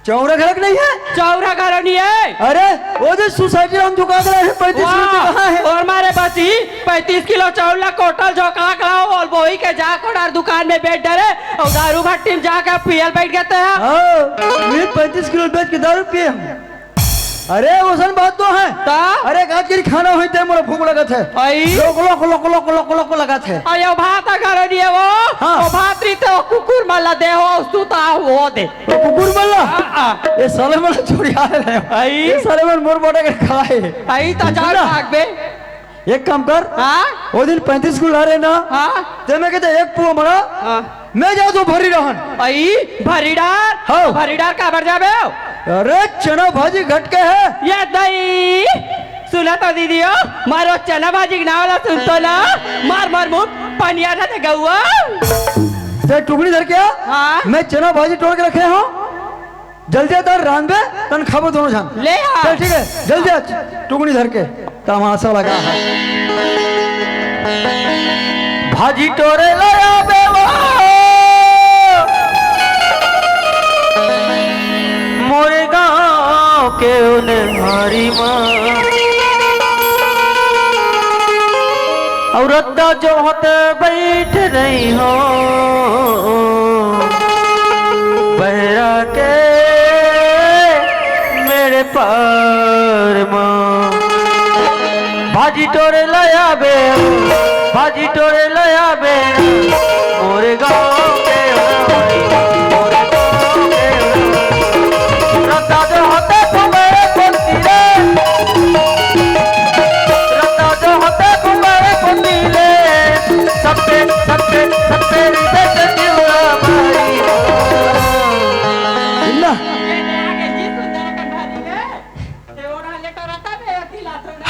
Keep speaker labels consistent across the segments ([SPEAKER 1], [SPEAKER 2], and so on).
[SPEAKER 1] चौरा घर नहीं है?
[SPEAKER 2] चौरा घर नहीं है।
[SPEAKER 1] अरे वो जो सोसाइटी हम दुकान रहे हैं 35 किलो कहाँ है?
[SPEAKER 2] और मारे बसी 35 किलो चौला कोटल झोंका कराओ और बोई के जा कोडार दुकान में बैठ डरे और दारू भट्टी में जाकर पियल बैठ गए हैं।
[SPEAKER 1] हाँ 35 किलो बेच के दारू पिए हम। अरे वो सन बात तो है। अरे आज के खाना हुई थे मोरा भूख लगा थे। लोक लगा थे।
[SPEAKER 2] अयो भात अगर नहीं है वो।
[SPEAKER 1] हाँ।
[SPEAKER 2] वो भात रही थे वो कुकुर मल्ला दे हो सुता वो दे।
[SPEAKER 1] कुकुर मल्ला? ये साले मल्ला चोरी आ रहे हैं। ये साले मन मोर बोटा के खाए।
[SPEAKER 2] आई तो जा भाग बे।
[SPEAKER 1] एक काम कर।
[SPEAKER 2] हाँ?
[SPEAKER 1] वो दिन 35 किलो ला रहे ना।
[SPEAKER 2] हाँ?
[SPEAKER 1] ते मैं कहते एक पुआ मरा।
[SPEAKER 2] हाँ।
[SPEAKER 1] मैं जाऊँ तो भरी रहन।
[SPEAKER 2] आई भरीडार।
[SPEAKER 1] हाँ।
[SPEAKER 2] भरीडार का भर जाबे।
[SPEAKER 1] अरे चना भाजी घट के है।
[SPEAKER 2] ये दई सुना तो दीदियो मारो चना भाजी ना वाला सुन तो ना मार मार मुंह पनिया ना दे गौआ।
[SPEAKER 1] ते टुकड़ी धर के आ।
[SPEAKER 2] हाँ?
[SPEAKER 1] मैं चना भाजी तोड़ के रखे हूँ। जल्दी आ तर रांधबे तन खाबो दोनों जान।
[SPEAKER 2] ले आ।
[SPEAKER 1] चल ठीक है जल्दी आ टुकड़ी धर के तमाशा लगा है। भाजी तोड़े लगा बेवा मोरे गाँव के उन्हें हरी माँ और रद्दा जो होते बैठ नहीं हो बहरा के मेरे पार माँ भाजी तोड़े लाया बे भाजी तोड़े लाया बे मोरे गाँव के मोरे गाँव के रद्दा जो होते तुम्हारे बोलती रे रद्दा जो होते तुम्हारे बोलती रे सबके सबके सबके रिश्ते दिलवा भाई इल्ला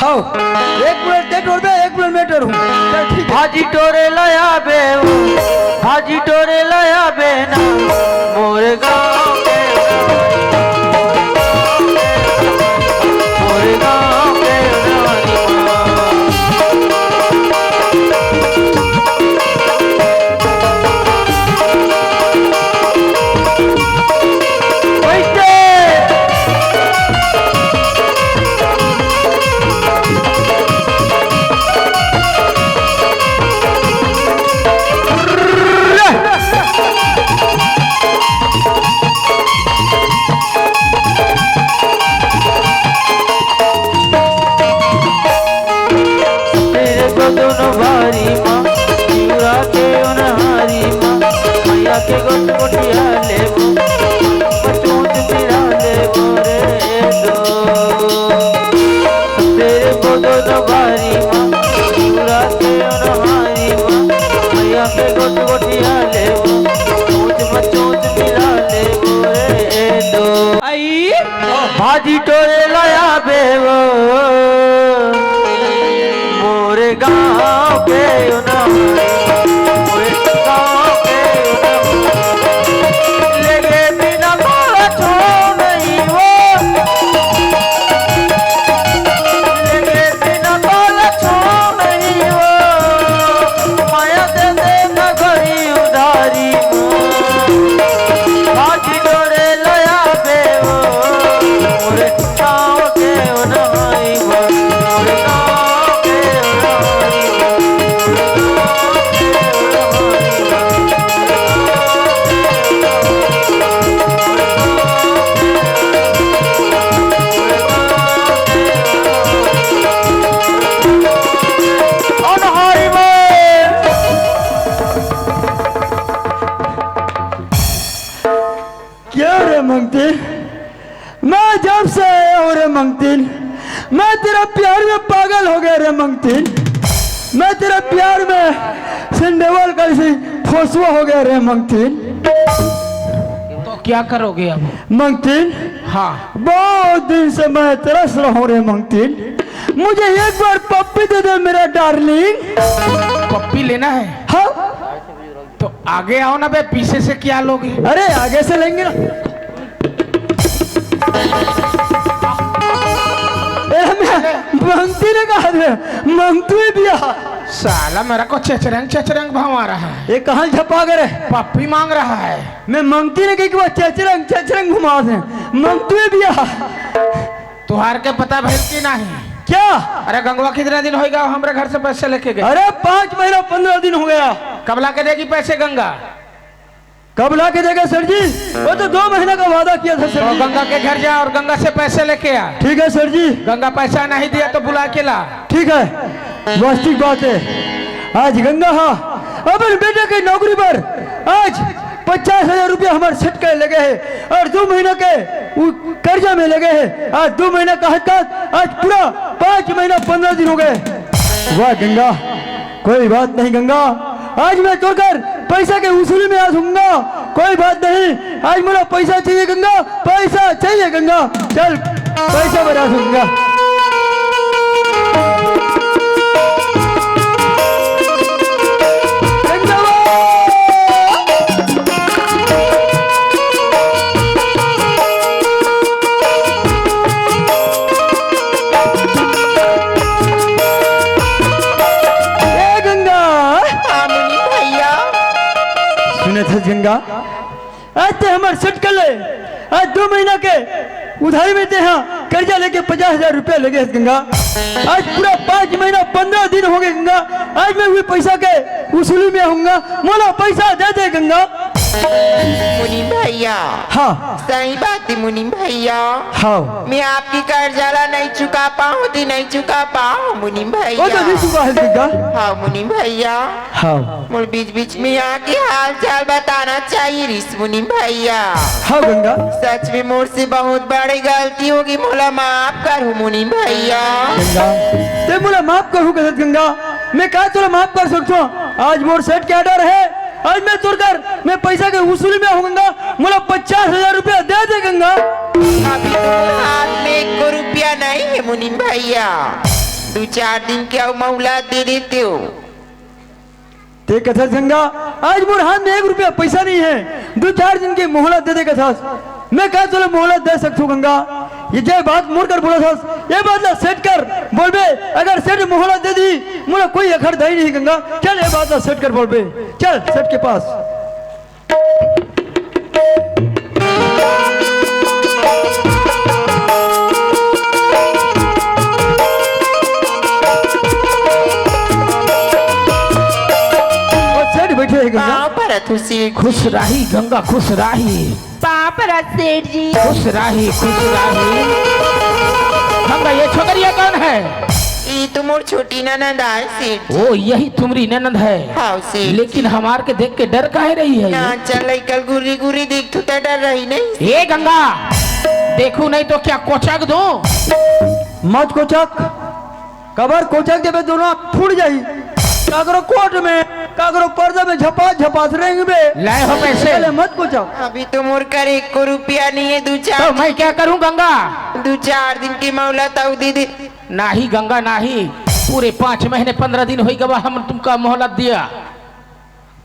[SPEAKER 1] हाँ एक मिनट में टोर हूँ भाजी टोरे लाया बे भाजी टोरे लाया बे ना मोरे गाँव के मोरे गाँव के दोनों भारी माँ चूरा के उनहारी माँ मैया के गोट गोटिया ले वो बचूत मिला ले मोरे दो तेरे को दोनों भारी माँ चूरा के उनहारी माँ मैया के गोट गोटिया ले वो बचूत मिला ले मोरे दो
[SPEAKER 2] आई
[SPEAKER 1] भाजी टोरे लाया बे वो मोरे गाँव के मोरे गाँव के लेगे बिना मोरा छोड़ नहीं वो लेगे बिना मोरा छोड़ नहीं वो माया दे दे न घड़ी उधारी भाजी डोरे लया बे वो मोरे गाँव के मोरे गाँव मंगतिन मैं जब से आया हूँ रे मंगतिन मैं तेरा प्यार में पागल हो गया रे मंगतिन मैं तेरा प्यार में सिंडेवल का फसुआ हो गया रे मंगतिन।
[SPEAKER 2] तो क्या करोगे अब
[SPEAKER 1] मंगतिन?
[SPEAKER 2] हाँ
[SPEAKER 1] बहुत दिन से मैं तरस रहा हूँ रे मंगतिन मुझे एक बार पप्पी दे दे मेरा डार्लिंग।
[SPEAKER 2] पप्पी लेना है?
[SPEAKER 1] हाँ
[SPEAKER 2] तो आगे आओ ना बे पीछे से क्या लोगे?
[SPEAKER 1] अरे आगे से लेंगे ना। मंगती ने कहा मंगतू ही दिया
[SPEAKER 3] साला मेरा को चचरंग भाव आ रहा है।
[SPEAKER 1] ये कहाँ झपा कर है?
[SPEAKER 3] पप्पी मांग रहा है।
[SPEAKER 1] मैं मांगती नहीं कि वो चचरंग घुमा दे, मांगते भी आ।
[SPEAKER 3] तुहार के पता भइल की नहीं?
[SPEAKER 1] क्या?
[SPEAKER 3] अरे गंगवा कितने दिन होगा हमारे घर से पैसे लेके गए?
[SPEAKER 1] अरे 5 महीना 15 दिन हो गया।
[SPEAKER 3] कब ला के देगी पैसे गंगा?
[SPEAKER 1] कब ला के देगा सर जी? वो तो 2 महीना का वादा किया था सर
[SPEAKER 3] तो
[SPEAKER 1] जी।
[SPEAKER 3] गंगा के घर जा और गंगा से पैसे लेके आ।
[SPEAKER 1] ठीक है सर जी।
[SPEAKER 3] गंगा पैसा नहीं दिया तो बुला के ला।
[SPEAKER 1] ठीक है, वास्तविक बात है। आज गंगा अपने बेटे की नौकरी पर आज 50,000 रुपया हमारे सेट कर लगे हैं और 2 महीना के कर्जा में लगे हैं। आज 2 महीना का हद, आज पूरा 5 महीना 15 दिन हो गए। वाह गंगा, कोई बात नहीं गंगा, आज मैं तोड़कर पैसा के उसूली में आ दूंगा। कोई बात नहीं, आज मुझे पैसा चाहिए गंगा, पैसा चाहिए गंगा। चल पैसा बना दूंगा। गंगा आज ते हमारे सेट कर ले। आज 2 महीना के उधारी में ते कर्जा लेके 50,000 रुपया लगे गंगा। आज पूरा 5 महीना 15 दिन हो गए गंगा। आज मैं वही पैसा के वसूली में आऊंगा, मोला पैसा दे दे गंगा।
[SPEAKER 4] मुनीम भैया,
[SPEAKER 1] हाँ
[SPEAKER 4] सही बात है मुनीम भैया।
[SPEAKER 1] हाँ
[SPEAKER 4] मैं आपकी कर्जा नहीं चुका पाऊँ नहीं चुका पाऊँ मुनीम भैया।
[SPEAKER 1] वो तो नहीं चुका है गंगा।
[SPEAKER 4] हाँ मुनीम भैया,
[SPEAKER 1] हाँ
[SPEAKER 4] मुझे बीच बीच में आके हाल चाल बताना चाहिए रिस मुनीम भैया।
[SPEAKER 1] हाँ गंगा,
[SPEAKER 4] सच में मोर से बहुत बड़ी गलती होगी, मोला माफ करो मुनीम भैया।
[SPEAKER 1] गंगा ते मोला माफ करूँ कहत गंगा, मैं कहा तुला माफ कर सकता हूँ। आज मोर सेट क्या डर है, आज मैं तोड़कर मैं पैसा के वसूली में आऊंगा, मुझे 50,000 रुपया दे दे गंगा।
[SPEAKER 4] अभी तो हाथ में 1 रुपया नहीं है मुनीम भैया, 2-4 दिन क्या मौला दे देते हो।
[SPEAKER 1] ते कथा गंगा, आज मोर हाथ में 1 रुपया पैसा नहीं है, 2-4 दिन की मोहलत दे दे कथा। मैं कहा तुला मोहलत दे सकता हूँ गंगा। ये जो बात मोड़ कर बोला था, ये बात ला सेट कर बोल बे। अगर सेट मोहलत दे दी मुझे कोई अखर दही नहीं गंगा। चल ये बात ला सेट कर बोल बे, चल सेट के पास। सेठ बैठे है गंगा।
[SPEAKER 3] खुश रही गंगा, खुश रही।
[SPEAKER 4] सेठ जी
[SPEAKER 3] खुश रही, खुश रही। गंगा ये छोकरिया कौन है?
[SPEAKER 4] ये तो मोर छोटी ननद है सेठ जी।
[SPEAKER 3] ओ यही तुम्हारी ननद है?
[SPEAKER 4] हाँ सेठ।
[SPEAKER 3] लेकिन हमार के देख के डर काहे रही है?
[SPEAKER 4] ना चल कल गुरी गुरी देख तो डर रही नहीं।
[SPEAKER 3] ए गंगा, देखू नहीं तो क्या कोचक दो?
[SPEAKER 1] मत कोचक, कबर कोचक जब दोनों फूट जाई। कागरो कोट में कागरो पर्दा में झपास रहेंगे।
[SPEAKER 3] लाए हो पैसे?
[SPEAKER 1] पहले मत कोचक।
[SPEAKER 4] अभी तो मोर कर 1 रुपया नहीं है, 2-4
[SPEAKER 3] तो मैं क्या करूं गंगा?
[SPEAKER 4] 2-4 दिन की मोहलत आओ दीदी।
[SPEAKER 3] नाही गंगा नाही, पूरे 5 महीने 15 दिन हो गवा हम तुमका मोहलत दिया,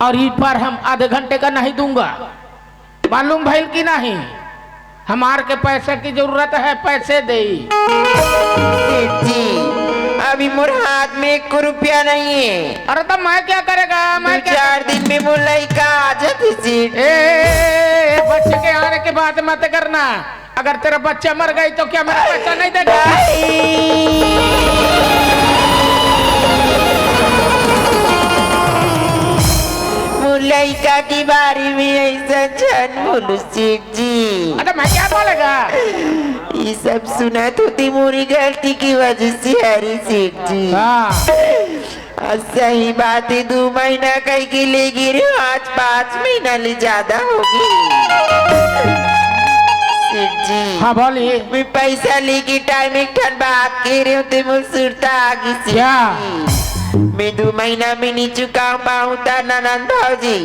[SPEAKER 3] और इस पर हम आधे घंटे का नहीं दूंगा। मालूम भइल की नहीं? हमार के पैसे की जरूरत है, पैसे दे।
[SPEAKER 4] सेठ जी अभी मोर हाथ में 1 रुपया नहीं है।
[SPEAKER 3] अरे तो मैं क्या करेगा? मैं क्या?
[SPEAKER 4] 2-4 दिन में मोर लड़का आ जाते सेठ।
[SPEAKER 3] बच्चे के आने के बाद मत करना। अगर तेरा बच्चा मर गई तो क्या मेरा पैसा नहीं देगा?
[SPEAKER 4] लड़का के बारे में ऐसा जान बोलो सेठ जी।
[SPEAKER 3] अरे मैं क्या बोलेगा?
[SPEAKER 4] ये सब सुना तो थी मोरी गलती की वजह से हरी सेठ जी।
[SPEAKER 3] हाँ
[SPEAKER 4] सही बात है, 2 महीना कहीं के ले गिरे, आज 5 महीना ले ज्यादा होगी सेठ जी।
[SPEAKER 3] हाँ बोलिए।
[SPEAKER 4] मैं पैसा लेके टाइम एक ठन बात कह रहे होते मुझे सुरता आगे से।
[SPEAKER 3] क्या?
[SPEAKER 4] मैं 2 महीना में नहीं चुका पाऊँ था ननद भाजी,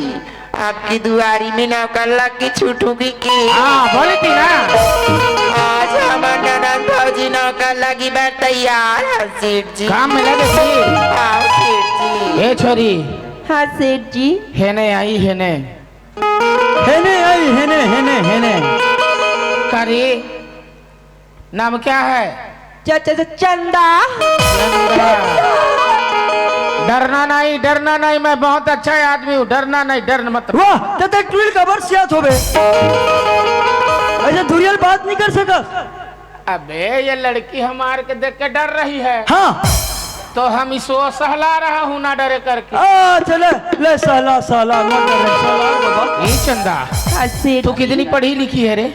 [SPEAKER 4] आपकी दुआरी में नौकर लग के छूटूंगी की।
[SPEAKER 3] हाँ बोली थी ना।
[SPEAKER 4] आज हमारे ननद भाजी नौकर लगी बार तैयार है सेठ जी।
[SPEAKER 3] काम में लगे थी।
[SPEAKER 4] हाँ सेठ जी।
[SPEAKER 3] ए छोरी।
[SPEAKER 4] हाँ सेठ जी।
[SPEAKER 3] हेने आई हेने।
[SPEAKER 1] हेने आई हेने।
[SPEAKER 3] करी नाम क्या है?
[SPEAKER 2] चंदा।
[SPEAKER 3] डरना नहीं, मैं बहुत अच्छा आदमी हूँ, डरना नहीं, डर मत।
[SPEAKER 1] वाह ते ट्विल खबर सियात होबे ऐसे धुरियल बात नहीं कर सका।
[SPEAKER 3] अबे ये लड़की हमारे के देख के डर रही है,
[SPEAKER 1] हाँ
[SPEAKER 3] तो हम इसको सहला रहा हूँ ना डरे करके।
[SPEAKER 1] चले ले साला साला ना डरे साला बाबा।
[SPEAKER 3] ये चंदा
[SPEAKER 2] हसी
[SPEAKER 3] तू कितनी पढ़ी लिखी है रे?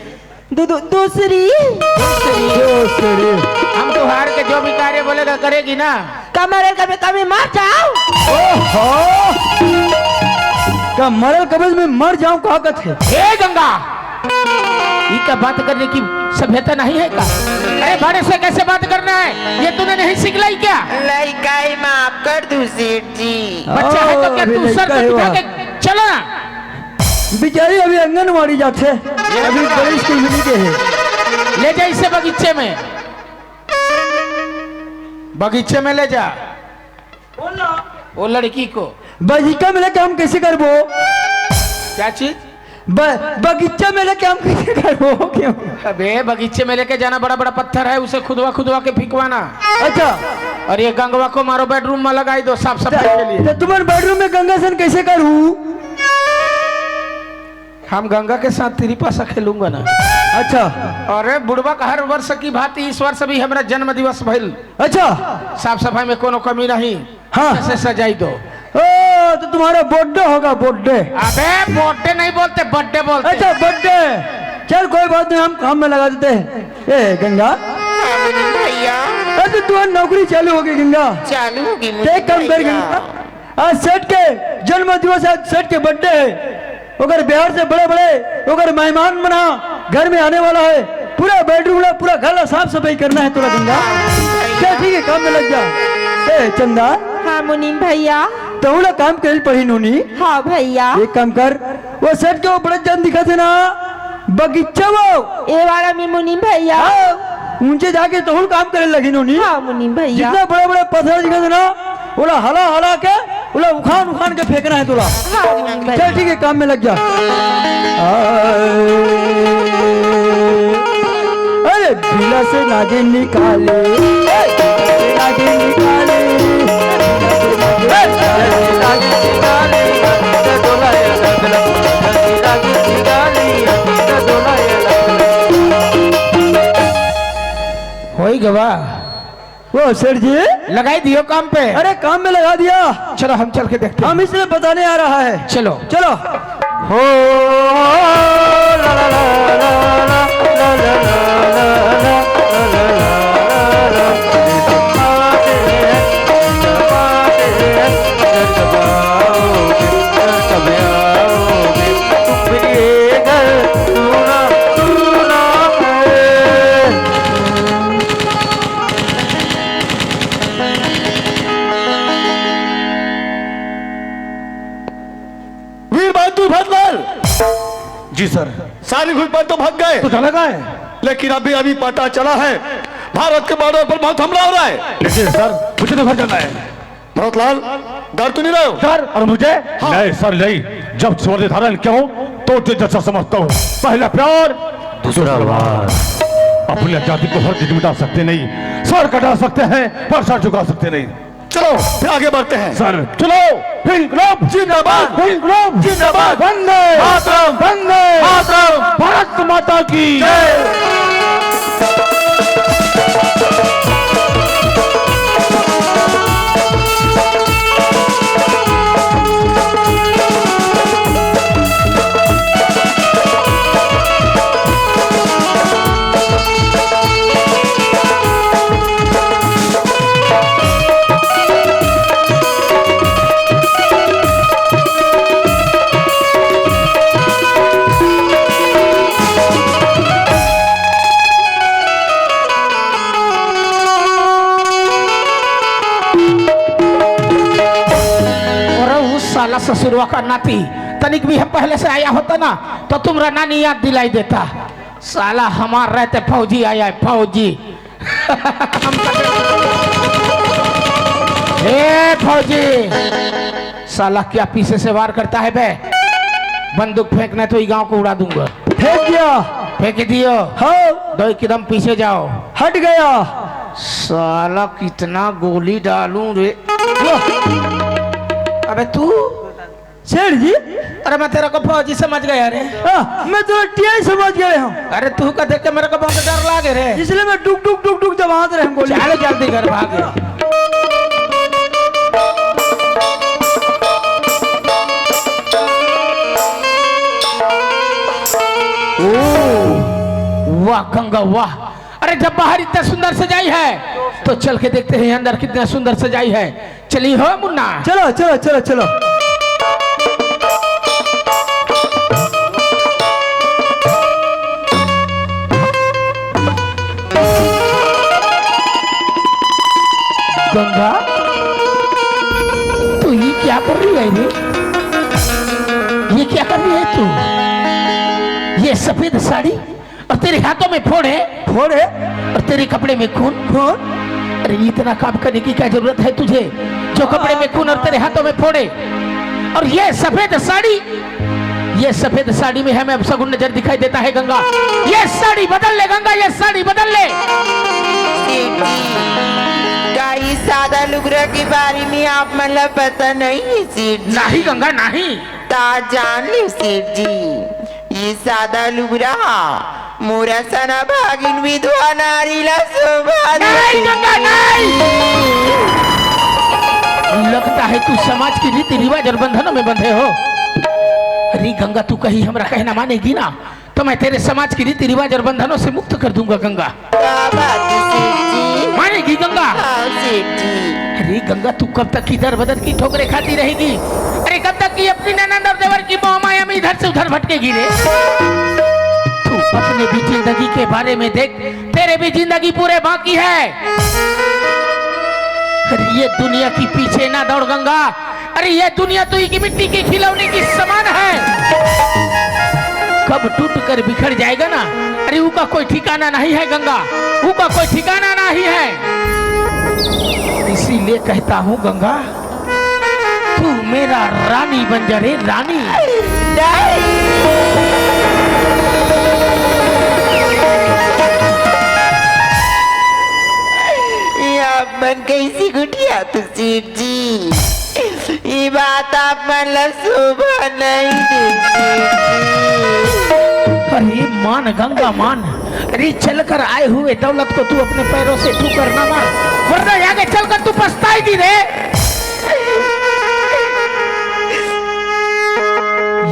[SPEAKER 2] दूसरी
[SPEAKER 3] हम तो हार के जो भी कार्य बोलेगा करेगी ना।
[SPEAKER 2] कमरे कभी कभी मर जाओ।
[SPEAKER 1] का मरल कब्ज में मर जाऊं कहा कथे।
[SPEAKER 3] हे गंगा, ये क्या बात करने की सभ्यता नहीं है का? अरे बड़े से कैसे बात करना है, ये तूने नहीं सीख लाई क्या?
[SPEAKER 4] लड़काई माफ कर दू सेठ जी।
[SPEAKER 3] बच्चा है तो क्या तू सर पे बिठा के चलो ना।
[SPEAKER 1] बेचारी अभी आंगनवाड़ी जाते, अभी बड़ी स्कूल में के है।
[SPEAKER 3] ले जा इसे बगीचे में, बगीचे में ले जा वो लड़की को।
[SPEAKER 1] बगीचा में लेके हम कैसे करबो?
[SPEAKER 3] क्या चीज?
[SPEAKER 1] बगीचा में लेके हम कैसे करबो? क्यों?
[SPEAKER 3] अबे बगीचे में लेके जाना, बड़ा बड़ा पत्थर है उसे खुदवा के फेंकवाना।
[SPEAKER 1] अच्छा,
[SPEAKER 3] और ये गंगवा को मारो बेडरूम में लगाई दो साफ सफाई के लिए।
[SPEAKER 1] तो तुम्हारे बेडरूम में गंगा स्नान कैसे करूं?
[SPEAKER 3] हम गंगा के साथ तेरी पासा खेलूंगा ना।
[SPEAKER 1] अच्छा,
[SPEAKER 3] अरे बुढ़वा का हर वर्ष की भांति इस वर्ष भी हमारा जन्म दिवस भइल।
[SPEAKER 1] अच्छा,
[SPEAKER 3] साफ सफाई में कोनो कमी नहीं।
[SPEAKER 1] हाँ
[SPEAKER 3] कैसे सजाई दो।
[SPEAKER 1] तो तुम्हारा बर्थडे होगा, बर्थडे।
[SPEAKER 3] अबे बर्थडे नहीं बोलते, बर्थडे बोलते।
[SPEAKER 1] अच्छा बर्थडे, चल कोई बात नहीं, हम काम में लगा देते हैं। ए गंगा
[SPEAKER 4] भैया
[SPEAKER 1] अरे तुम्हारी नौकरी चालू होगी गंगा।
[SPEAKER 4] चालू होगी
[SPEAKER 1] एक काम कर गंगा, आज सेठ के जन्म दिवस, आज सेठ के बर्थडे है। अगर बिहार से बड़े बड़े अगर मेहमान बना घर में आने वाला है, पूरा बेडरूम पूरा घर साफ सफाई करना है तोरा गंगा। क्या ठीक है, काम में लग जा। ए चंदा।
[SPEAKER 2] हाँ मुनीम भैया।
[SPEAKER 1] तो काम कर पड़ी नूनी।
[SPEAKER 2] हाँ भैया।
[SPEAKER 1] एक काम कर, वो सेठ के वो बड़े जन दिखा थे ना बगीचा, वो
[SPEAKER 2] ए वाला में मुनीम भैया।
[SPEAKER 1] ऊंचे जाके तो काम करने लगी नूनी।
[SPEAKER 2] हाँ मुनीम भैया।
[SPEAKER 1] जितना बड़े बड़े पत्थर दिखा थे ना, बोला हला के बोला उखान के फेंकना है तोला।
[SPEAKER 2] हाँ मुनीम भैया।
[SPEAKER 1] चल ठीक है, काम में लग जा। अरे बिला से नागिन निकाले, नागिन निकाले,
[SPEAKER 3] हो ही गवा।
[SPEAKER 1] वो सेठ जी
[SPEAKER 3] लगाई दियो काम पे।
[SPEAKER 1] अरे काम में लगा दिया।
[SPEAKER 3] चलो हम चल के देखते हैं।
[SPEAKER 1] हम इसलिए बताने आ रहा है।
[SPEAKER 3] चलो
[SPEAKER 1] चलो। हो ला ला ला ला ला ला ला
[SPEAKER 5] जी सर, सारी घुसपैठ तो भाग गए।
[SPEAKER 1] तो चला गया है,
[SPEAKER 5] लेकिन अभी पता चला है भारत के बॉर्डर पर बहुत हमला हो रहा है।
[SPEAKER 1] लेकिन सर मुझे तो घर जाना है।
[SPEAKER 5] भरतलाल, डर तो नहीं रहे हो?
[SPEAKER 1] सर और मुझे?
[SPEAKER 5] हाँ।
[SPEAKER 6] नहीं सर नहीं, जब स्वर्ग धारण क्यों तो जैसा समझता हूँ। पहला प्यार दूसरा वार। अपनी जाति को हर मिटा सकते नहीं, सर कटा सकते हैं पर सर झुका सकते नहीं।
[SPEAKER 5] चलो फिर आगे बढ़ते हैं।
[SPEAKER 6] सर चलो। इंकलाब
[SPEAKER 5] जिंदाबाद,
[SPEAKER 6] इंकलाब
[SPEAKER 5] जिंदाबाद,
[SPEAKER 6] वंदे
[SPEAKER 5] मातरम,
[SPEAKER 6] वंदे
[SPEAKER 5] मातरम,
[SPEAKER 6] भारत माता की
[SPEAKER 3] ससुरवा का नाती तनिक भी हम पहले से आया होता ना तो तुमरा नानी याद दिलाई देता। साला हमार रहते फौजी आया है, फौजी। ए फौजी, साला क्या पीछे से वार करता है बे? बंदूक फेंकना तो ये गांव को उड़ा दूंगा।
[SPEAKER 1] फेंक दिया।
[SPEAKER 3] फेंक दियो।
[SPEAKER 1] हाँ।
[SPEAKER 3] दो एकदम पीछे जाओ।
[SPEAKER 1] हट गया।
[SPEAKER 3] साला कितना गोली डालूं रे। अबे तू,
[SPEAKER 1] सेठ जी
[SPEAKER 3] अरे मैं तेरा को फौजी समझ गया रे।
[SPEAKER 1] मैं तो टीआई समझ गए हूँ,
[SPEAKER 3] अरे तू का देख के मेरे को बहुत डर लागे रे,
[SPEAKER 1] इसलिए मैं डुक डुक डुक डुक दबाते रहे गोली।
[SPEAKER 3] चलो जल्दी घर भागे। वाह गंगा वाह, अरे जब बाहर इतना सुंदर सजाई है तो चल के देखते हैं अंदर कितना सुंदर सजाई है। चलिए हो मुन्ना,
[SPEAKER 1] चलो चलो चलो चलो।
[SPEAKER 3] गंगा तू ये क्या कर रही है रे? ये क्या कर रही है तू? ये सफेद साड़ी और तेरे हाथों में फोड़े
[SPEAKER 1] फोड़े
[SPEAKER 3] और तेरे कपड़े में खून खून। अरे इतना काम करने की क्या जरूरत है तुझे, जो कपड़े में खून और तेरे हाथों में फोड़े? और ये सफेद साड़ी, ये सफेद साड़ी में हमें सगुन नजर दिखाई देता है। गंगा ये साड़ी बदल ले, गंगा ये साड़ी बदल ले।
[SPEAKER 4] गाई सादा लुगरा के बारे में आप मतलब पता नहीं है सेठ जी?
[SPEAKER 3] नहीं गंगा नहीं,
[SPEAKER 4] ता जान ले सेठ जी, ये सादा लुगरा मोरा सना भागिन विधवा नारी ला शोभा
[SPEAKER 3] नहीं गंगा नहीं। लगता है तू समाज की रीति रिवाज और बंधनों में बंधे हो। अरे गंगा तू कहीं हमरा कहना मानेगी ना तो मैं तेरे समाज की रीति रिवाज और बंधनों से मुक्त कर दूंगा। गंगा
[SPEAKER 4] क्या बात है सेठ जी?
[SPEAKER 3] मानेगी गंगा?
[SPEAKER 4] हाँ सेठ जी।
[SPEAKER 3] अरे गंगा तू कब तक इधर बदर की ठोकरें खाती रहेगी? अरे कब तक की अपनी ननद और देवर की मोह माया में इधर से उधर भटकेगी रे? तू अपने भी जिंदगी के बारे में देख, तेरे भी जिंदगी पूरे बाकी है। अरे ये दुनिया की पीछे ना दौड़ गंगा, अरे ये दुनिया तो की मिट्टी के खिलौने की समान है, कब टूट कर बिखर जाएगा ना, अरे उसका कोई ठिकाना नहीं है गंगा, उसका कोई ठिकाना नहीं है। इसीलिए कहता हूँ गंगा तू मेरा रानी बन जा रे, रानी।
[SPEAKER 4] मन कैसी गुटिया तो सेठ जी, ये बात आप मतलब शोभा नहीं दे।
[SPEAKER 3] अरे मान गंगा मान, अरे चलकर आए हुए दौलत को तू अपने पैरों से ठुकर ना मार, वरना आगे चलकर तू पछताएगी रे।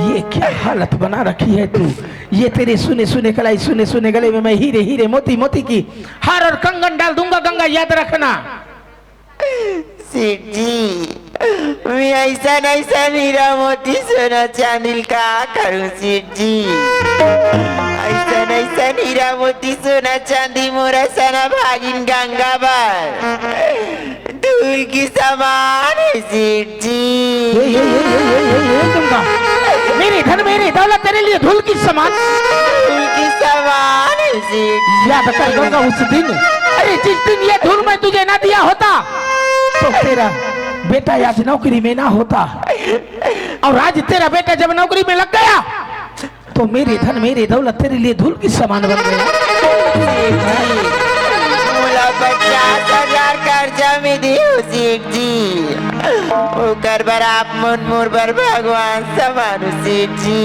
[SPEAKER 3] ये क्या हालत बना रखी है तू? ये तेरे सुने सुने कलाई, सुने सुने गले में मैं हीरे हीरे मोती मोती की हार और कंगन डाल दूंगा गंगा, याद रखना।
[SPEAKER 4] सेठ जी मैं ऐसा ऐसा हीरा मोती सोना चांदी का करूं सेठ जी? ऐसा हीरा मोती सोना चांदी मोरा सना भागिन गंगा बार धूल की समान है सेठ जी।
[SPEAKER 3] गंगा मेरे धन मेरे दौलत तेरे लिए धूल की समान,
[SPEAKER 4] धूल की समान है सेठ।
[SPEAKER 3] याद कर गंगा उस दिन, अरे जिस दिन ये धूल मैं तुझे ना दिया होता तो तेरा बेटा आज नौकरी में ना होता, और आज तेरा बेटा जब नौकरी में लग गया तो मेरे धन मेरे दौलत तेरे लिए धूल की समान बन गया।
[SPEAKER 4] 50,000 कर्जा में दियो सेठ जी, ओकर बर आप मन मोर बर भगवान समान सेठ जी।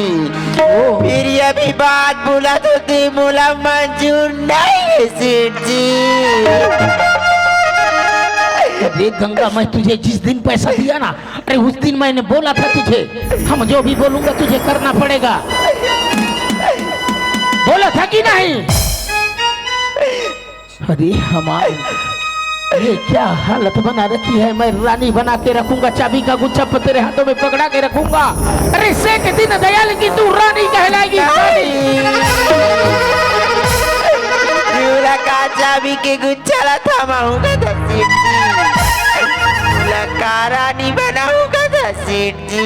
[SPEAKER 4] फिर ये भी बात बोला तो ते मोला मंजूर नहीं है सेठ जी।
[SPEAKER 3] अरे गंगा मैं तुझे जिस दिन पैसा दिया ना, अरे उस दिन मैंने बोला था तुझे, हम जो भी बोलूंगा तुझे करना पड़ेगा, बोला था कि नहीं? अरे हमारे ये क्या हालत बना रखी है, मैं रानी बना के रखूंगा, चाबी का गुच्छा तेरे हाथों में पकड़ा के रखूंगा। अरे से के दिन दयाल की तू रानी कहलाएगी।
[SPEAKER 4] का चाबी के गुच्छा ला थमाऊंगा था सेठ जी, रानी बनाऊंगा था सेठ जी।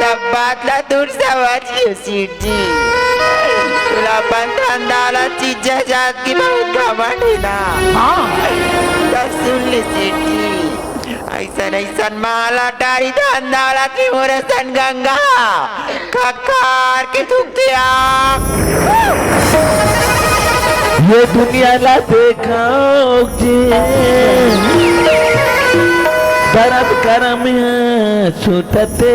[SPEAKER 4] सब बात ला दूर समझियो सेठ जी, अपन धंधाला चीज जात की बहुत घमंड है ना। हाँ सुन ले सेठ जी, ऐसा माला डारी धंधाला की मोरे सन गंगा खकार के थूकते आँख
[SPEAKER 1] ये दुनिया ला देखा
[SPEAKER 4] गरम गरम छूटते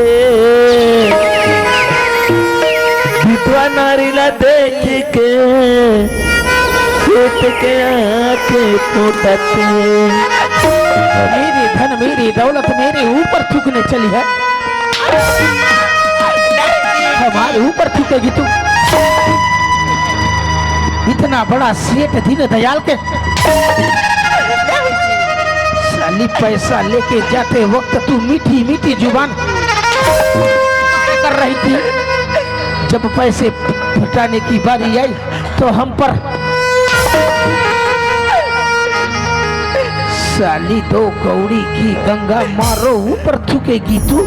[SPEAKER 4] विधवा नारीला देख के छूट के आंखें फूटते।
[SPEAKER 3] मेरी धन मेरी दौलत मेरे ऊपर थूकने चली है, हमारे ऊपर थूकेगी तू? इतना बड़ा सेठ दीन दयाल के साली पैसा लेके जाते वक्त तू मीठी मीठी जुबान कर रही थी, जब पैसे फटाने की बारी आई तो हम पर साली 2 कौड़ी की गंगा मारो ऊपर थूकेगी तू?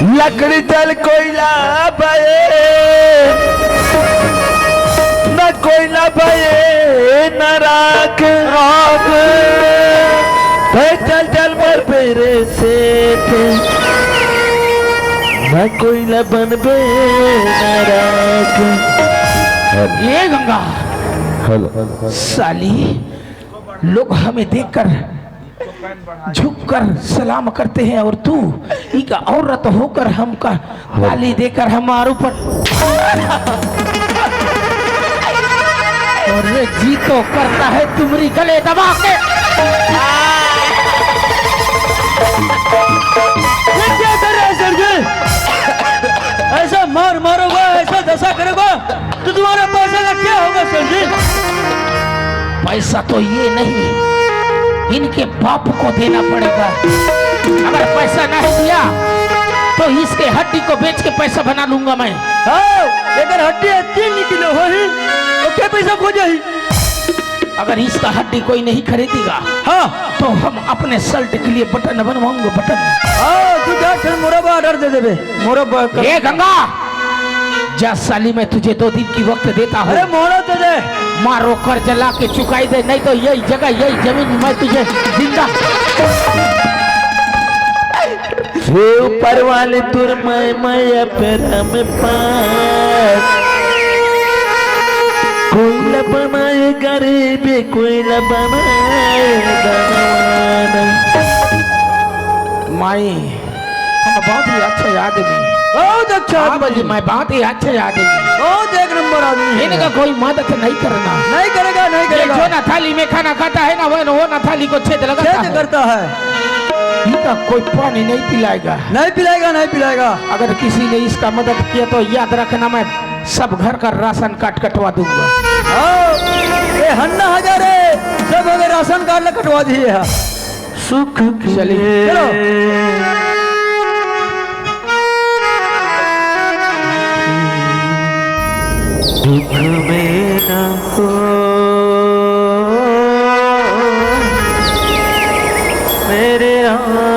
[SPEAKER 4] लकड़ी जल कोयला बये न कोयला बये न राख राख चल चल मर पेरे सेठ न कोयला बनबे न राख।
[SPEAKER 3] ये गंगा साली लोग हमें देखकर झुककर सलाम करते हैं और तू एक औरत होकर हमका गाली देकर हमारे ऊपर और ये जी तो करता है तुम्हारी गले दबा के।
[SPEAKER 1] ये क्या कर रहे हैं सर जी? ऐसा मार मारोगा, ऐसा दशा करोगा तो तुम्हारा पैसा का क्या होगा सर जी?
[SPEAKER 3] पैसा तो ये नहीं, इनके बाप को देना पड़ेगा। अगर पैसा नहीं दिया तो इसके हड्डी को बेच के पैसा बना लूंगा मैं।
[SPEAKER 1] हाँ, अगर हड्डी 3 किलो हो ही तो क्या पैसा खोजा ही?
[SPEAKER 3] अगर इसका हड्डी कोई नहीं खरीदेगा
[SPEAKER 1] हाँ
[SPEAKER 3] तो हम अपने शर्ट के लिए बटन बनवाऊंगा। बटन
[SPEAKER 1] हाँ, तू जा फिर मुरब्बा ऑर्डर दे देबे। मुरब्बा
[SPEAKER 3] ए गंगा जा साली, मैं तुझे 2 दिन की वक्त देता हूँ।
[SPEAKER 1] अरे मोहरा तो दे,
[SPEAKER 3] मारो कर जला के चुकाई दे, नहीं तो यही जगह यही जमीन मैं तुझे जिंदा।
[SPEAKER 4] ऊपर वाले तुर मैं फिर हम पास कोयला बनाए गरीबी कोयला बनाए धनवान।
[SPEAKER 3] माई हम बहुत ही अच्छे आदमी,
[SPEAKER 1] बहुत अच्छा
[SPEAKER 3] हाँ
[SPEAKER 1] आदमी,
[SPEAKER 3] जी, मैं बहुत ही अच्छे आदमी,
[SPEAKER 1] बहुत 1 नंबर आदमी है।
[SPEAKER 3] इनका कोई मदद नहीं करना।
[SPEAKER 1] नहीं करेगा, नहीं
[SPEAKER 3] ये
[SPEAKER 1] करेगा।
[SPEAKER 3] जो ना थाली में खाना खाता है ना वो ना थाली को छेद लगाता
[SPEAKER 1] छेद
[SPEAKER 3] है।
[SPEAKER 1] करता है,
[SPEAKER 3] इनका कोई पानी नहीं पिलाएगा।
[SPEAKER 1] नहीं पिलाएगा, नहीं पिलाएगा।
[SPEAKER 3] अगर किसी ने इसका मदद किया तो याद रखना, मैं सब घर का राशन कार्ड कटवा दूंगा।
[SPEAKER 1] हाँ, ये हन्ना हजारे सब अगर राशन कार्ड कटवा दिए है।
[SPEAKER 4] सुख
[SPEAKER 3] चलिए
[SPEAKER 1] चलो
[SPEAKER 4] दुख में न हो मेरे राम